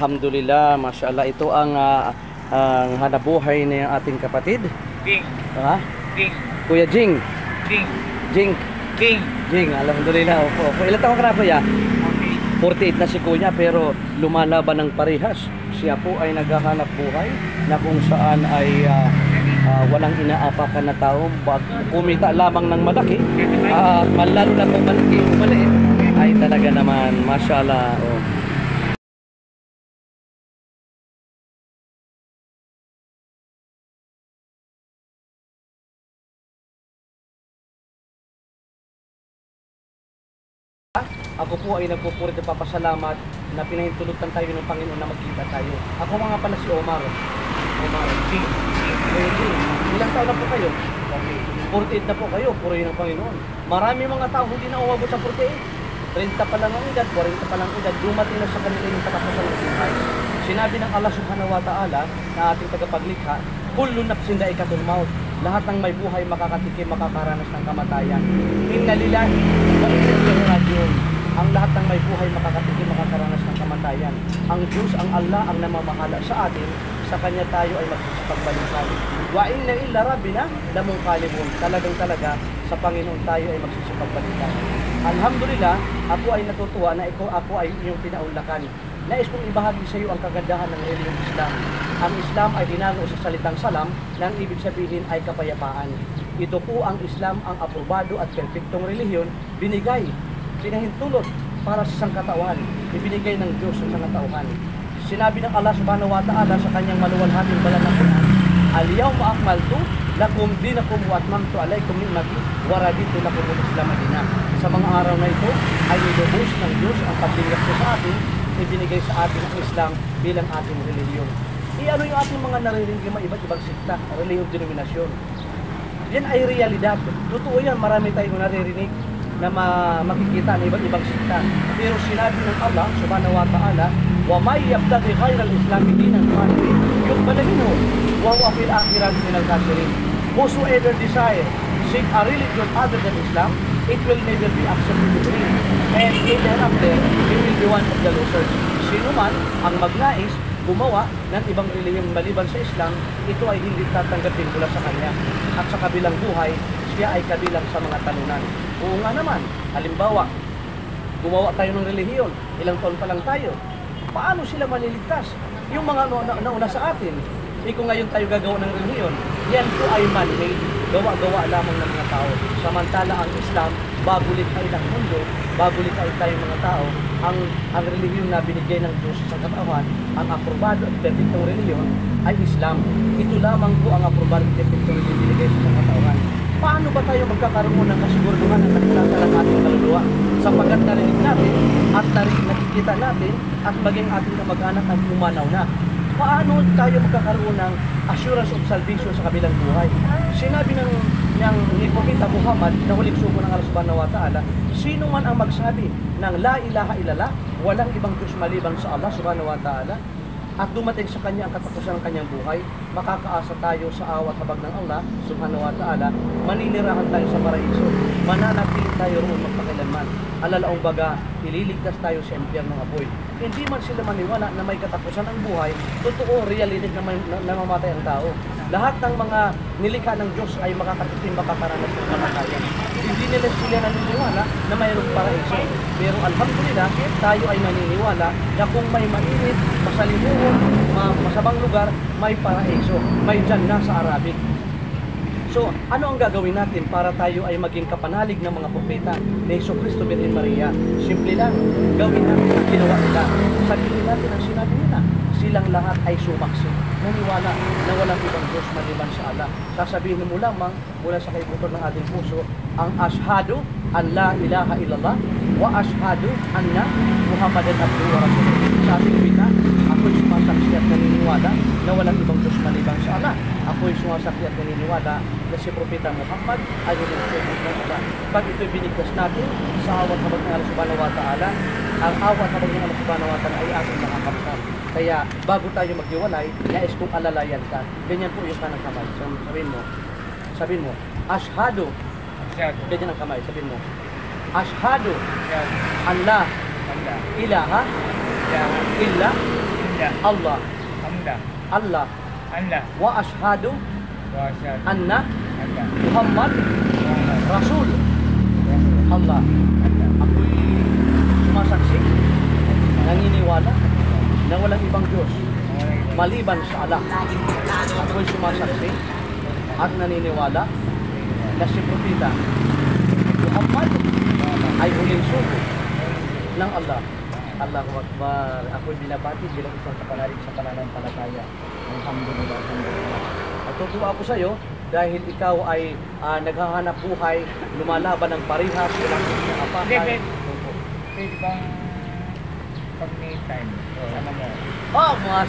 Alhamdulillah, mashallah. Ito ang hanabuhay ng ating kapatid. Ding. Ha? Ding. Kuya Jing. Ding. Jing. King. Jing, alhamdulillah. Opo, opo. Ilan taon ka na, kuya? 48 na si kuya, pero lumalaban ng parehas. Siya po ay naghahanap buhay na kung saan ay walang inaapakan na tao, kumita lamang ng malaki, lalo na kung malaki o maliit, ay talaga naman, mashallah. Oh. Ako po ay nagpupuri at papasalamat na pinahintulutan tayo ng Panginoon na magkita tayo. Ako mga pala si Omar. Omar. Ilang taon na po kayo? 48 na po kayo, puri ng Panginoon. Marami mga tao hindi na umabot sa 48. 30 pa lang ang edad, 40 pa lang ang edad, dumating na sa kanila yung katapusan ng buhay. Sinabi ng Allah Subhanahu wa Ta'ala na ating tagapaglikha, kullu nafsin dha'iqatul maut. Lahat ng may buhay makakatikim, makakaranas ng kamatayan. Inna lillahi wa inna ilaihi raji'un. Ang lahat ng may buhay makakatikim, makakaranas ng kamatayan. Ang Diyos, ang Allah, ang namamahala sa atin, sa Kanya tayo ay magsipagbalikan. Wa inna illa rabbina lamunqalibun. Talagang-talaga sa Panginoon tayo ay magsisipagbalikan. Alhamdulillah, ako ay natutuwa na ako ay iyong pinaunlakan. Nais kong ibahagi sa iyo ang kagandahan ng relihiyong Islam. Ang Islam ay dinango sa salitang salam na ang ibig sabihin ay kapayapaan. Ito po ang Islam, ang aprobado at perfectong relihiyon, binigay, pinahintulot para sa sangkatauhan, ibinigay ng Diyos sa sangkatauhan. Sinabi ng Allah Subhanahu wa Ta'ala sa kanyang maluwalhating banal na Quran, "Al-yawma akmaltu lakum dinakum wa atmamtu alaykum ni'mati wa raditu lakum al-Islam dinan." Sa mga araw na ito ay nilubos ng Diyos ang pagbigay sa atin, ibinigay sa atin ang Islam bilang ating relihiyon. Ano yung ating mga naririnig ng iba't ibang sikta, relihiyong denominasyon? Yan ay realidad. Totoo yan, marami tayong naririnig na makikita ng iba't ibang sikta. Pero sinabi ng Allah Subhanahu wa Ta'ala, "Wa may yabtaghi ghayra al-Islam dinan fahuwa yuqbalu minhu wa huwa fil akhirati minal khasirin." Whosoever desire seek a religion other than Islam, it will never be accepted to him, and thereafter he will be one of the losers. Sino man ang magnais gumawa ng ibang relihiyong maliban sa Islam, ito ay hindi tatanggapin mula sa kanya. At sa kabilang buhay, siya ay kabilang sa mga talunan. Oo nga naman, halimbawa, gumawa tayo ng relihiyon, ilang taon pa lang tayo. Paano sila maliligtas? Yung mga nauna sa atin, kung ngayon tayo gagawa ng relihiyon, yan po ay man-made, gawa-gawa lamang ng mga tao. Samantala ang Islam, bago likhain ang mundo, bago likhain tayong mga tao, ang relihiyon na binigay ng Diyos sa katawan, ang aprobado at perfectong relihiyon ay Islam. Ito lamang po ang aprobado at perfectong relihiyon binigay sa katawan. Paano ba tayo magkakaroon ng kasiguraduhan ng nakilala ng ating kaluluwa? Sapagkat narinig natin at nakikita natin at maging ating kamag-anak ang pumanaw na. Paano tayo magkakaroon ng assurance of salvation sa kabilang buhay? Sinabi ni Propeta Muhammad na huling sugo ng Allah Subhanahu wa Ta'ala, sino man ang magsabi ng la ilaha illallah, walang ibang Diyos maliban sa Allah Subhanahu wa Ta'ala, at dumating sa kanya ang katapusan ng kanyang buhay, makakaasa tayo sa awat habag ng Allah Subhanahu wa Ta'ala, maninirahan tayo sa paraiso, mananatili tayo roon magpakilanman. Alalaong baga, ililigtas tayo sa impyernong apoy. Hindi man sila maniwala na may katapusan ang buhay, totoo, reality na mamamatay ang tao. Lahat ng mga nilikha ng Diyos ay makakatikim, makakaranas ng kamatayan. Hindi nila sila naniniwala na mayroong paraiso. Pero alhamdulillah, tayo ay naniniwala na kung may mainit, masalimuot, masabang lugar, may paraiso, may Jannah sa Arabic. So, ano ang gagawin natin para tayo ay maging kapanalig ng mga propeta ni Jesucristo Virgen Maria? Simple lang, gawin natin ang ginawa nila. Sabihin natin ang sinabi nila. Silang lahat ay sumaksi. Naniwala na walang ibang Diyos maliban sa Allah. Sasabihin mo lamang mula sa kaibuton ng ating puso, ang ashhadu an la ilaha illallah wa ashhadu anna Muhammadan abduhu wa rasuluh. Sa ating wika, ako'y sumasaksi at naniniwala na walang ibang Diyos maliban sa Allah. Ako'y sumasaksi at naniniwala na si Propeta Muhammad ay nilingkod ng Allah. Pag ito'y binigkas natin sa awat habag ng Allah Subhanahu wa Ta'ala, ang awat habag ng Allah Subhanahu wa Ta'ala ay ating makakamtan. Kaya bago tayo maghiwalay, nais kong alalayan ka. Ganyan po yung kanang kamay. Sabihin mo, ashhadu. Ganyan ang kamay. Sabihin mo, ashhadu an la ilaha illa Allah Hamda. Allah Allah. wa ashhadu Wa asyhadu anna anna Muhammad Muhammad Rasul. Rasul. Allah, Allah. ako'y sumasaksi, naniniwala na walang ibang Diyos maliban sa Allah. Ako'y sumasaksi at naniniwala na si Propeta Muhammad ay huling sugo ng Allah. Allahu Akbar. Ako'y binabati bilang isang kapanalig sa pananampalataya. Alhamdulillah, alhamdulillah. At tutuwa ako sa iyo dahil ikaw ay naghahanap buhay, lumalaban ng parihas, walang Hindi, apakan. pwede bang pag may time, sama mo? Oh, mga